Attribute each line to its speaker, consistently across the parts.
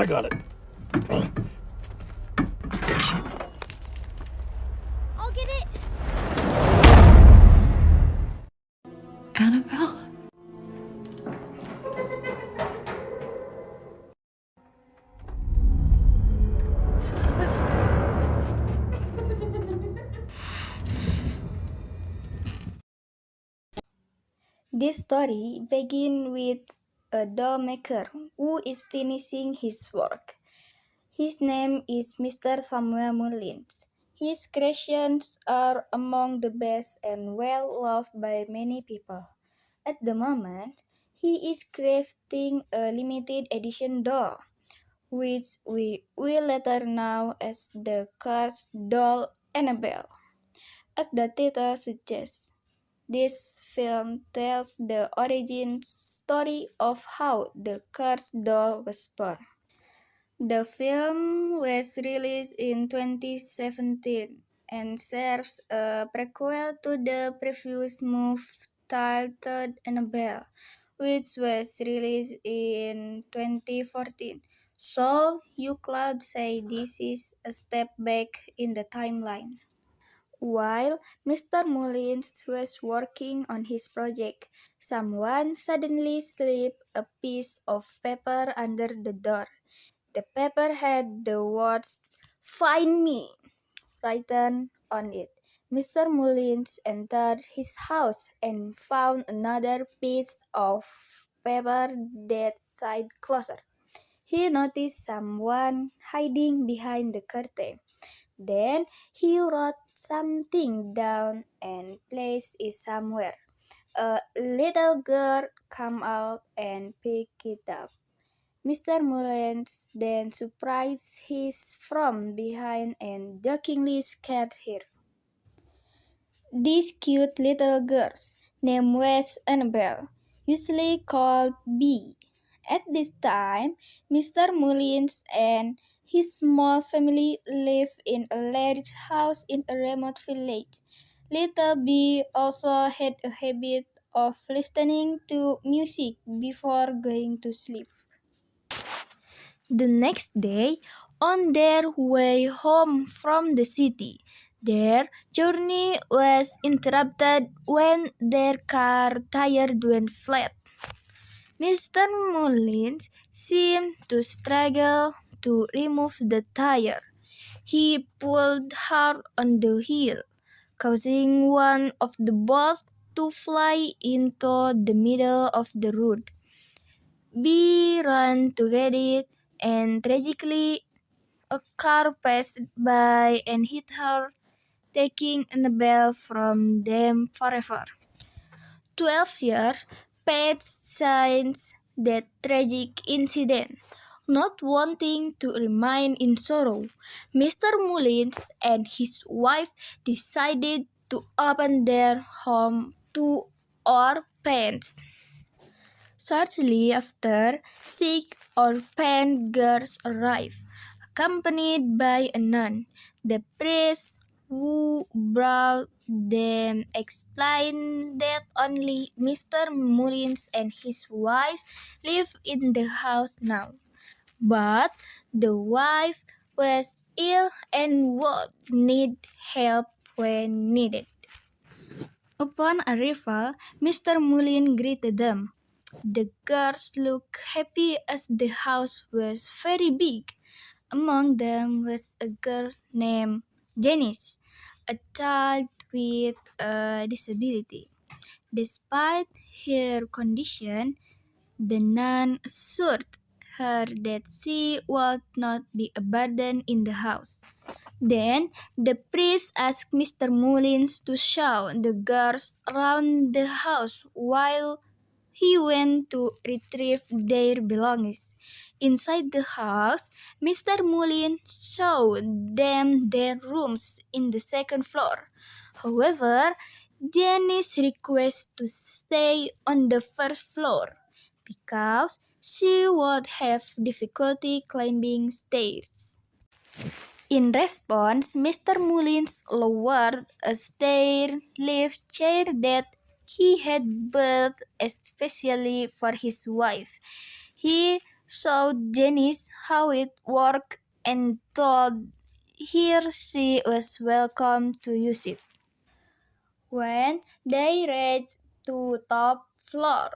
Speaker 1: I got it.
Speaker 2: I'll get it.
Speaker 3: Annabelle?
Speaker 4: This story begins with a doll maker who is finishing his work. His name is Mr. Samuel Mullins. His creations are among the best and well loved by many people. At the moment, he is crafting a limited edition doll, which we will later know as the Cars doll Annabelle. As the title suggests, this film tells the origin story of how the Cars doll was born. The film was released in 2017 and serves a prequel to the previous movie titled Annabelle, which was released in 2014. So you could say this is a step back in the timeline. While Mr. Mullins was working on his project, someone suddenly slipped a piece of paper under the door. The paper had the words, "Find me," written on it. Mr. Mullins entered his house and found another piece of paper that said closer. He noticed someone hiding behind the curtain. Then he wrote something down and placed it somewhere. A little girl came out and picked it up. Mr. Mullins then surprised his from behind and jokingly scared her. This cute little girl, named was Annabelle, usually called Bee. At this time, Mr. Mullins and his small family lived in a large house in a remote village. Little Bee also had a habit of listening to music before going to sleep. The next day, on their way home from the city, their journey was interrupted when their car tire went flat. Mr. Mullins seemed to struggle to remove the tire. He pulled hard on the wheel, causing one of the bolts to fly into the middle of the road. Bee ran to get it, and tragically, a car passed by and hit her, taking Annabelle from them forever. 12 years passed since that tragic incident. Not wanting to remain in sorrow, Mr. Mullins and his wife decided to open their home to orphans. Shortly after, 6 orphan girls arrived, accompanied by a nun. The priest who brought them explained that only Mr. Mullins and his wife live in the house now, but the wife was ill and would need help when needed. Upon arrival, Mr. Mullins greeted them. The girls looked happy as the house was very big. Among them was a girl named Janice, a child with a disability. Despite her condition, the nun assured her that she would not be a burden in the house. Then the priest asked Mr. Mullins to show the girls around the house while he went to retrieve their belongings. Inside the house, Mr. Mullins showed them their rooms in the second floor. However, Janice requested to stay on the first floor because she would have difficulty climbing stairs. In response, Mr. Mullins lowered a stair lift chair that he had built especially for his wife. He showed Janice how it worked and told her she was welcome to use it. When they reached to top floor,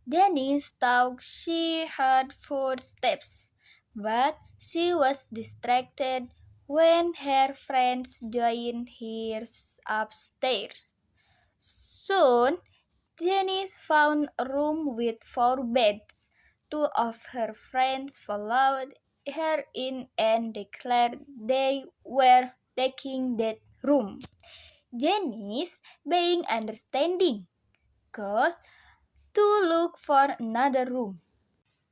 Speaker 4: Janice thought she heard footsteps, but she was distracted when her friends joined her upstairs. Soon, Janice found a room with four beds. Two of her friends followed her in and declared they were taking that room. Janice, being understanding, goes to look for another room.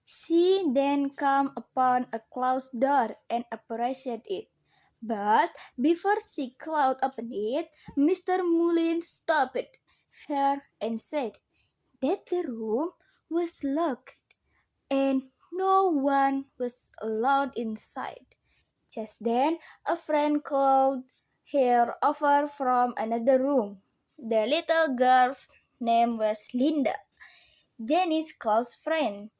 Speaker 4: She then came upon a closed door and approached it. But before she could open it, Mr. Mullins stopped her and said that the room was locked and no one was allowed inside. Just then, a friend called her over from another room. The little girl's name was Linda, Jenny's close friend.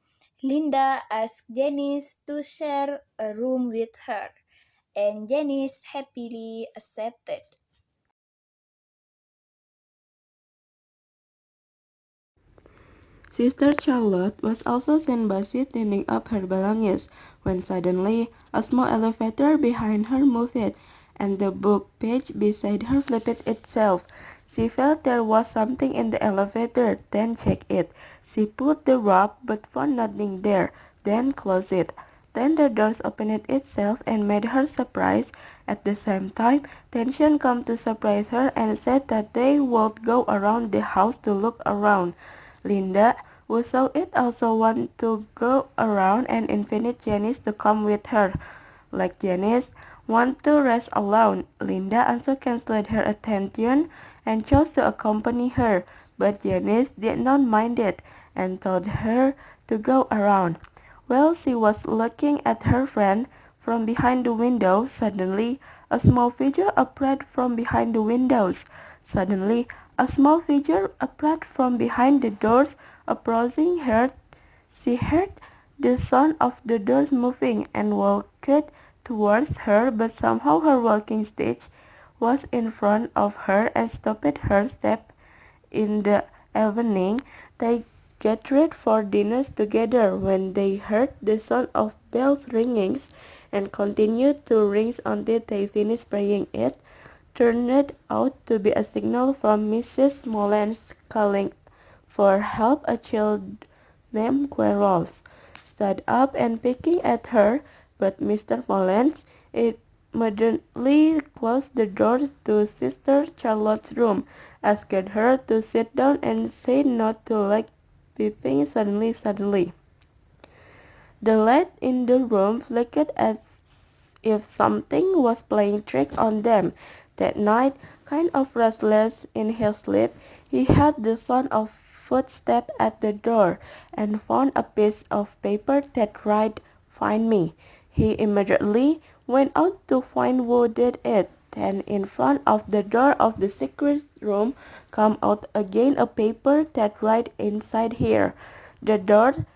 Speaker 4: Linda asked Janice to share a room with her, and Janice happily accepted.
Speaker 1: Sister Charlotte was also seen busy cleaning up her belongings when suddenly a small elevator behind her moved and the book page beside her flipped itself. She felt there was something in the elevator, then checked it. She pulled the rope but found nothing there, then closed it. Then the doors opened itself and made her surprised. At the same time, tension came to surprise her and said that they would go around the house to look around. Linda, who saw it, also wanted to go around and invited Janice to come with her. Like Janice wanted to rest alone, Linda also cancelled her attention and chose to accompany her, but Janice did not mind it and told her to go around. While she was looking at her friend from behind the window, suddenly a small figure appeared from behind the windows. Suddenly, a small figure appeared from behind the doors, approaching her. She heard the sound of the doors moving and walked towards her, but somehow her walking stick was in front of her and stopped her step. In the evening, they gathered for dinner together. When they heard the sound of bells ringing and continued to ring until they finished praying, it turned out to be a signal from Mrs. Mullins calling for help. A child named Quarles stood up and picking at her, but Mr. Mullins immediately closed the door to Sister Charlotte's room, asked her to sit down, and said not to like peeping suddenly. The light in the room flickered as if something was playing tricks on them. That night, kind of restless in his sleep, he heard the sound of footsteps at the door and found a piece of paper that read, "Find me." He immediately went out to find who did it. Then in front of the door of the secret room came out again a paper that read, "Inside here." The door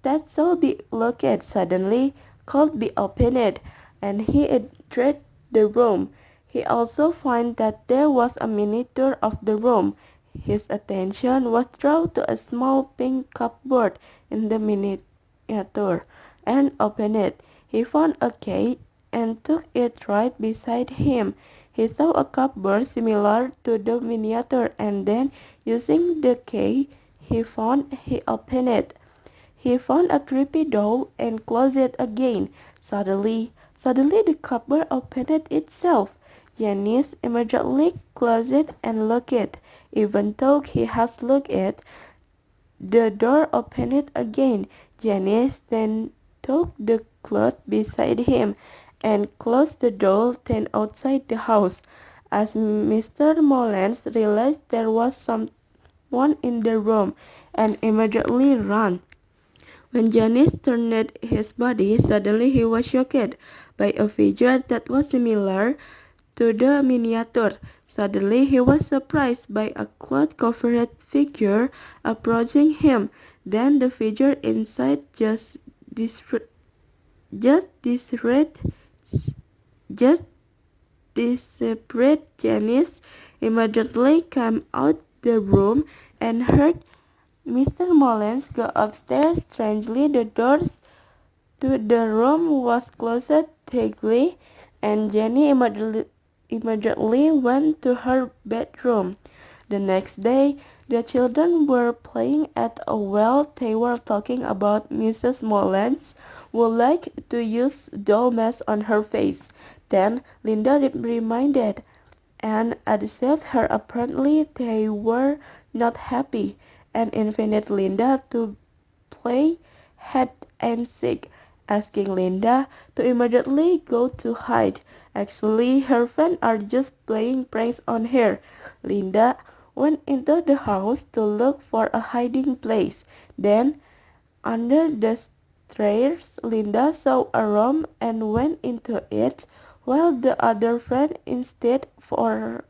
Speaker 1: that should be locked suddenly could be opened, and he entered the room. He also found that there was a miniature of the room. His attention was drawn to a small pink cupboard in the miniature, and opened it. He found a key and took it right beside him. He saw a cupboard similar to the miniature, and then, using the key he opened it. He found a creepy doll and closed it again. Suddenly the cupboard opened itself. Janice immediately closed it and locked it. Even though he has locked it, the door opened again. Janice then took the cloth beside him and closed the door then outside the house. As Mr. Mullins realized there was someone in the room and immediately ran. When Janice turned his body, suddenly he was shocked by a figure that was similar to the miniature. Suddenly he was surprised by a cloth-covered figure approaching him. Then the figure inside just just desperate, just desperate Janice immediately came out the room and heard Mr. Mullins go upstairs. Strangely, the doors to the room was closed tightly, and Jenny immediately went to her bedroom. The next day, the children were playing at a well. They were talking about Mrs. Mullins would like to use doll mask on her face. Then Linda reminded and deceived her. Apparently, they were not happy and invited Linda to play hide and seek, asking Linda to immediately go to hide. Actually, her friends are just playing pranks on her. Linda went into the house to look for a hiding place. Then, under the stairs, Linda saw a room and went into it, while the other friend instead for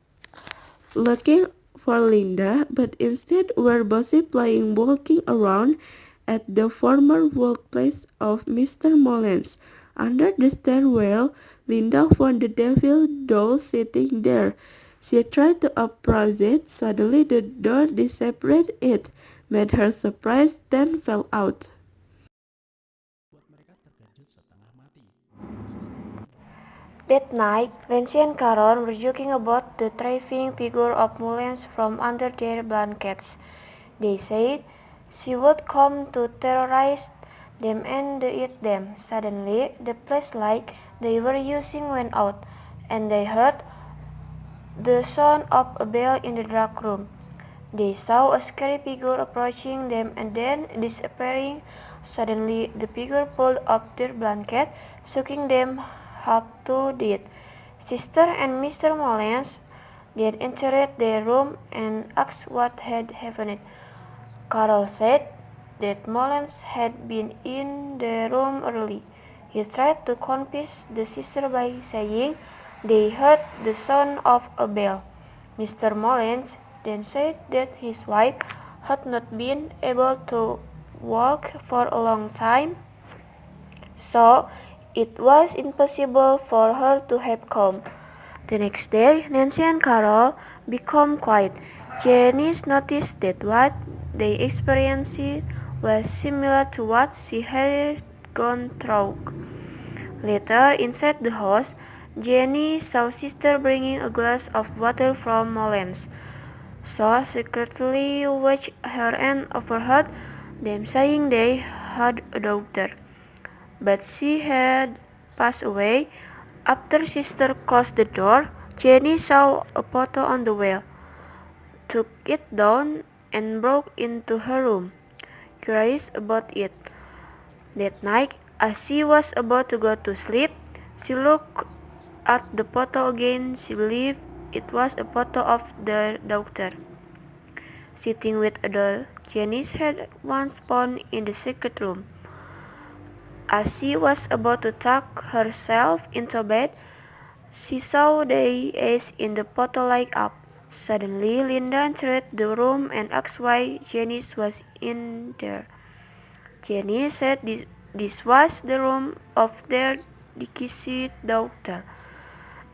Speaker 1: looking for Linda, but instead were busy playing walking around at the former workplace of Mr. Mullins. Under the stairwell, Linda found the devil doll sitting there. She tried to approach it. Suddenly the door separated it, made her surprised, then fell out.
Speaker 2: That night, Nancy and Carol were joking about the thriving figure of Mullins from under their blankets. They said she would come to terrorize them and eat them. Suddenly, the flashlight they were using went out, and they heard the sound of a bell in the dark room. They saw a scary figure approaching them and then disappearing. Suddenly, the figure pulled up their blanket, shaking them half to death. Sister and Mr. Mullins then entered their room and asked what had happened. Carol said that Mullins had been in the room early. He tried to convince the sister by saying they heard the sound of a bell. Mr. Mullins then said that his wife had not been able to walk for a long time, so it was impossible for her to have come. The next day, Nancy and Carol became quiet. Janice noticed that what they experienced was similar to what she had gone through. Later, inside the house, Jenny saw sister bringing a glass of water from Mullins. So secretly watched her and overheard them saying they had a daughter, but she had passed away. After sister closed the door, Jenny saw a photo on the wall, took it down, and broke into her room, curious about it. That night, as she was about to go to sleep, she looked at the photo again. She believed it was a photo of their daughter, sitting with a doll Janice had once found in the secret room. As she was about to tuck herself into bed, she saw the eyes in the photo light up. Suddenly, Linda entered the room and asked why Janice was in there. Jenny said this was the room of their deceased daughter,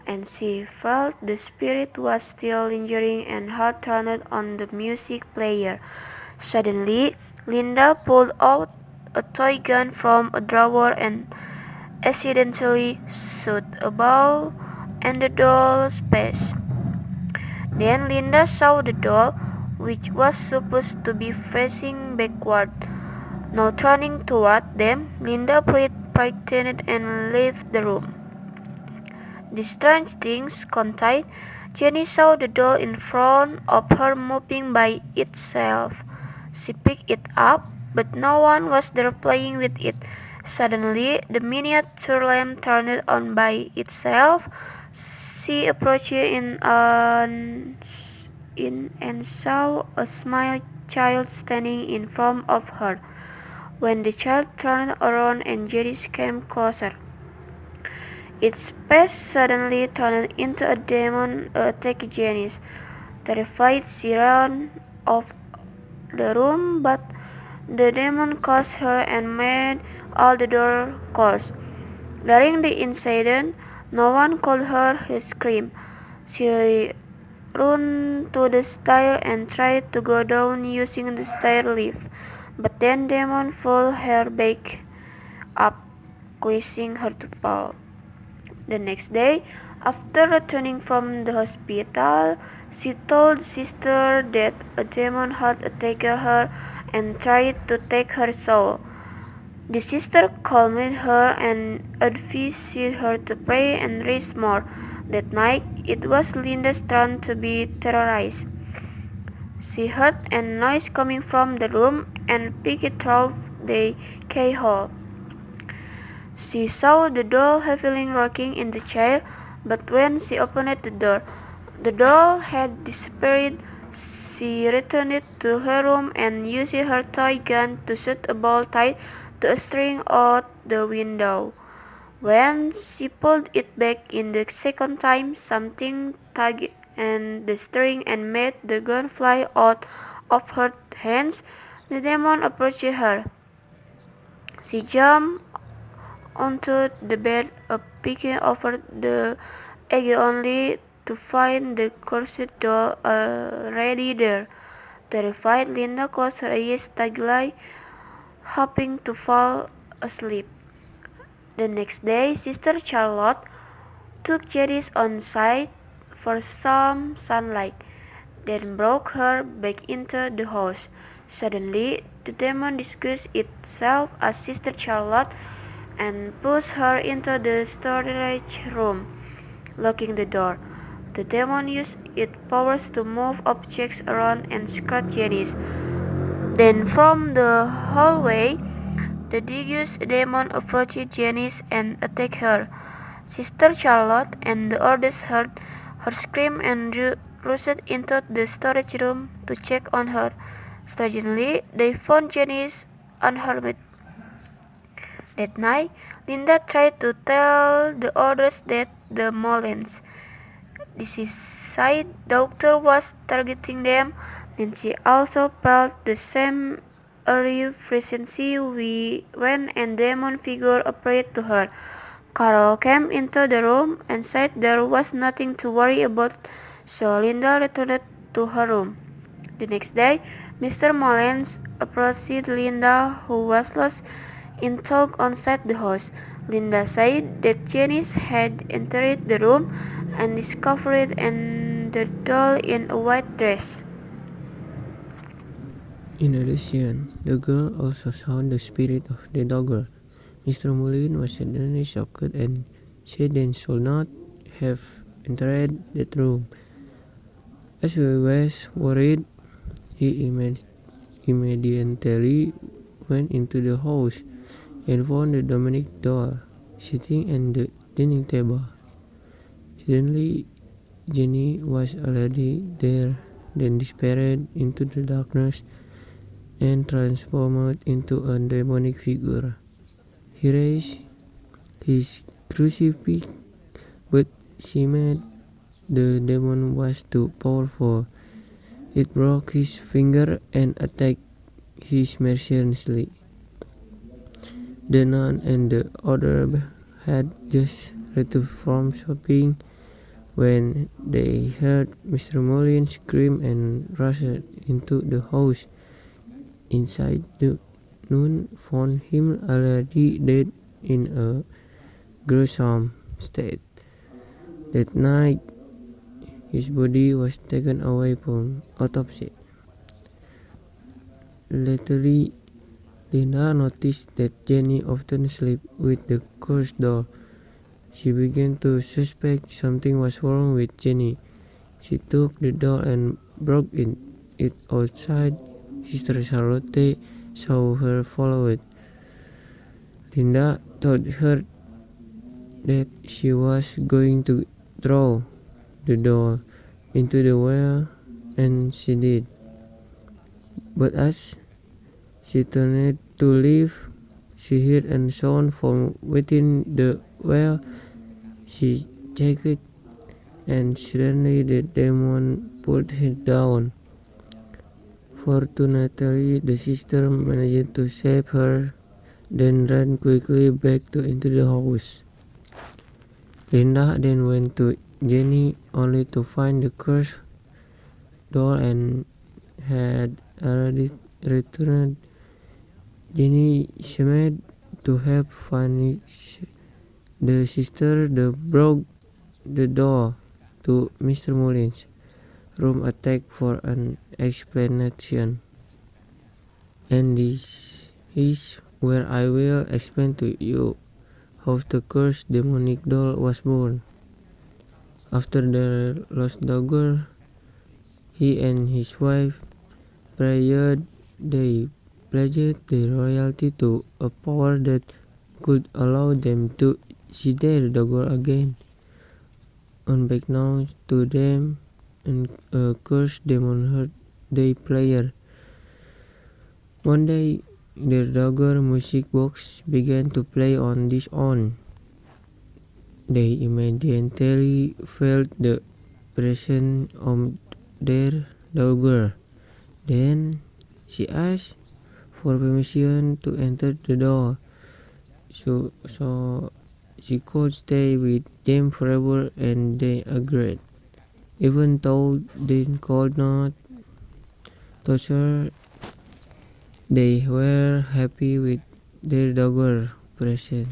Speaker 2: and she felt the spirit was still lingering and had turned on the music player. Suddenly, Linda pulled out a toy gun from a drawer and accidentally shot a ball in the doll's face. Then Linda saw the doll, which was supposed to be facing backward. Now turning toward them, Linda played frightened and left the room. The strange things continued. Jenny saw the doll in front of her moving by itself. She picked it up, but no one was there playing with it. Suddenly, the miniature lamp turned on by itself. She approached in and saw a small child standing in front of her. When the child turned around and Janice came closer, its face suddenly turned into a demon attacked Janice. Terrified, she ran off the room, but the demon caught her and made all the door closed. During the incident, no one could hear her scream. She ran to the stair and tried to go down using the stair lift, but then demon pulled her back up, causing her to fall. The next day, after returning from the hospital, she told sister that a demon had attacked her and tried to take her soul. The sister calmed her and advised her to pray and rest more. That night, it was Linda's turn to be terrorized. She heard a noise coming from the room and peeked through the keyhole. She saw the doll heavily rocking in the chair, but when she opened the doll had disappeared. She returned to her room and used her toy gun to shoot a ball tied to a string out the window. When she pulled it back in the second time, something tugged at the string and made the gun fly out of her hands. The demon approached her. She jumped onto the bed, peeking over the edge only to find the cursed doll already there. Terrified, Linda closed her eyes tightly, hoping to fall asleep. The next day, Sister Charlotte took Janice outside for some sunlight, then brought her back into the house. Suddenly, the demon disguised itself as Sister Charlotte and pushed her into the storage room, locking the door. The demon used its powers to move objects around and scratch Janice. Then from the hallway, the disguised demon approached Janice and attacked her. Sister Charlotte and the others heard her scream and rushed into the storage room to check on her. Strangely, they found Janice unharmed. That night, Linda tried to tell the others that the Mullins decide doctor was targeting them. Then she also felt the same eerie presence when a demon figure appeared to her. Carol came into the room and said there was nothing to worry about, so Linda returned to her room. The next day, Mr. Mullins approached Linda, who was lost in thought outside the house. Linda said that Janice had entered the room and discovered the doll in a white dress.
Speaker 3: In addition, the girl also saw the spirit of the dogger. Mr. Mullins was suddenly shocked and said they should not have entered that room. As he was worried, he immediately went into the house and found the Dominic doll sitting at the dining table. Suddenly, Jenny was already there, then disappeared into the darkness and transformed into a demonic figure. He raised his crucifix, but she made the demon was too powerful. It broke his finger and attacked him mercilessly. The nun and the other had just returned from shopping when they heard Mr. Mullins scream and rushed into the house. Inside, the nun found him already dead in a gruesome state. That night, his body was taken away for autopsy. Later, Linda noticed that Jenny often slept with the cursed doll. She began to suspect something was wrong with Jenny. She took the doll and broke it outside. Sister Charlotte saw her follow it. Linda told her that she was going to throw the doll into the well, and she did. But as she turned to leave, she heard a sound from within the well. She checked, and suddenly the demon pulled her down. Fortunately, the sister managed to save her then ran quickly back into the house. Linda then went to Jenny only to find the cursed doll and had already returned. Jenny seemed to have vanished. The sister broke the door to Mr. Mullins' room attack for an explanation. And this is where I will explain to you how the cursed demonic doll was born. After the lost dagger, he and his wife prayed. They pledged their loyalty to a power that could allow them to see their dagger again. Unbeknownst to them, a cursed demon heard their prayer. One day, their dagger music box began to play on its own. They immediately felt the presence of their dagger. Then she asked for permission to enter the door, so she could stay with them forever, and they agreed. Even though they could not touch her, they were happy with their dagger present.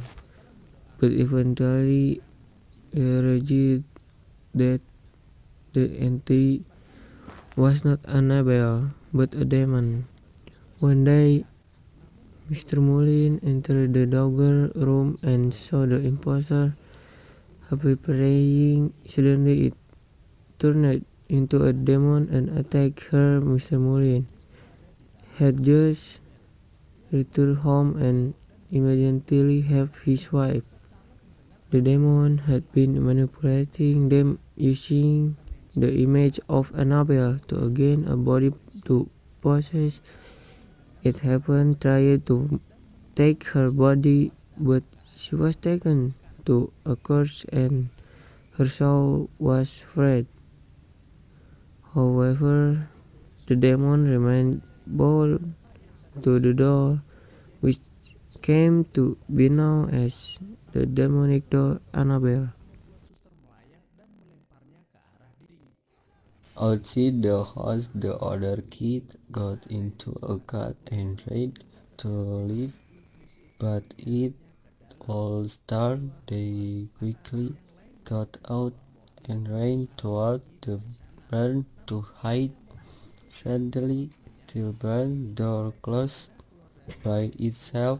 Speaker 3: But eventually realized that the entity was not Annabelle, but a demon. One day, Mr. Mullin entered the dagger room and saw the imposter happy praying. Suddenly it turned into a demon and attacked her. Mr. Mullin had just returned home and immediately helped his wife. The demon had been manipulating them using the image of Annabelle to gain a body to possess. It happened tried to take her body, but she was taken to a curse and her soul was freed. However, the demon remained bold to the door, which came to be known as the demonic doll Annabelle.
Speaker 5: Outside the house, the other kids got into a car and tried to leave, but it all started. They quickly got out and ran toward the barn to hide. Suddenly, the barn door closed by itself,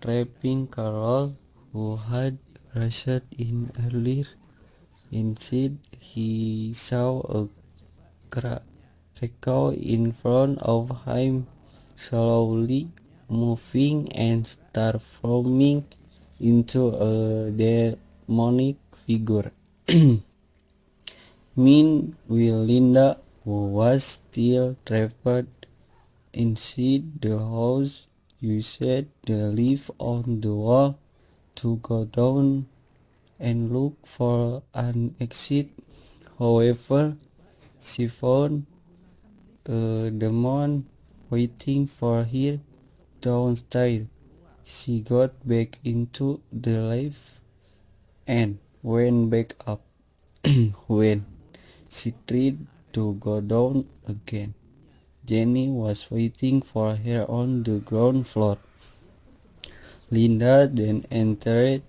Speaker 5: trapping Carol, who had rushed in earlier. Instead, he saw a echo in front of him, slowly moving and transforming into a demonic figure. Meanwhile, Linda, who was still trapped inside the house, used the lift on the wall to go down and look for an exit. However, she found a demon waiting for her downstairs. She got back into the lift and went back up. When she tried to go down again, Jenny was waiting for her on the ground floor. Linda then entered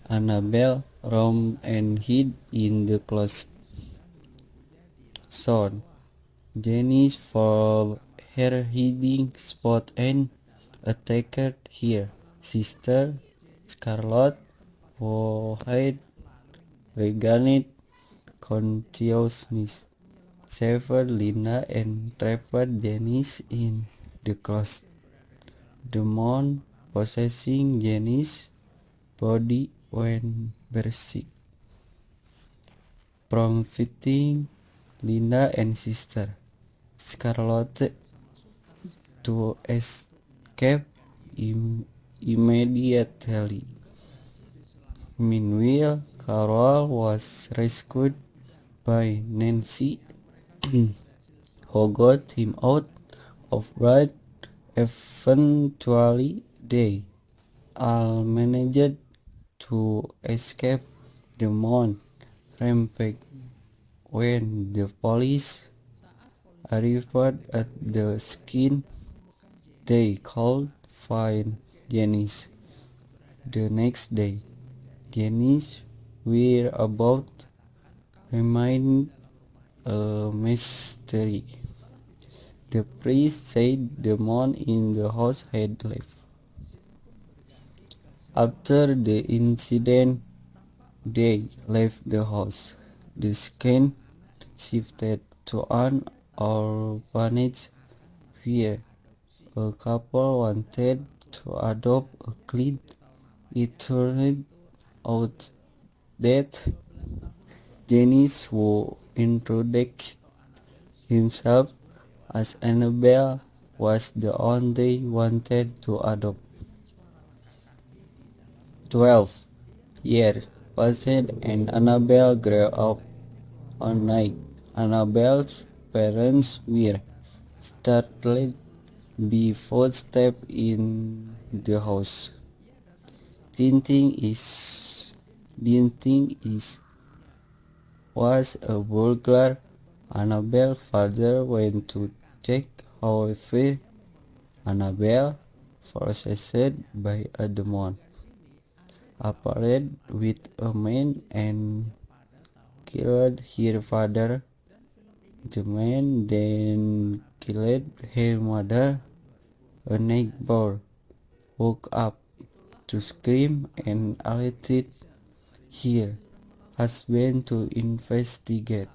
Speaker 5: Annabelle's room and hid in the closet. Soon, Jenny found her hiding spot and attacked her sister Scarlett, who had regained consciousness, saved Linda, and trapped Jenny in the closet. The demon possessing Jenny's body went berserk, prompting Linda and sister Scarlett to escape immediately. Meanwhile, Carol was rescued by Nancy, who got him out of bed. Eventually, they all managed to escape the monk rampage. When the police arrived at the scene, they could find Janice. The next day, Janice's whereabouts remained a mystery. The priest said the monk in the house had left. After the incident, they left the house. The scene shifted to an orphanage where a couple wanted to adopt a kid. It turned out that Dennis, who introduced himself as Annabelle, was the one they wanted to adopt. 12 years passed and Annabelle grew up. One night, Annabelle's parents were startled by footsteps in the house. Didn't think it was a burglar. Annabelle's father went to check. However, Annabelle, possessed by a demon, appeared with a man and killed her father. The man then killed her mother. A neighbor woke up to scream and alerted her husband to investigate.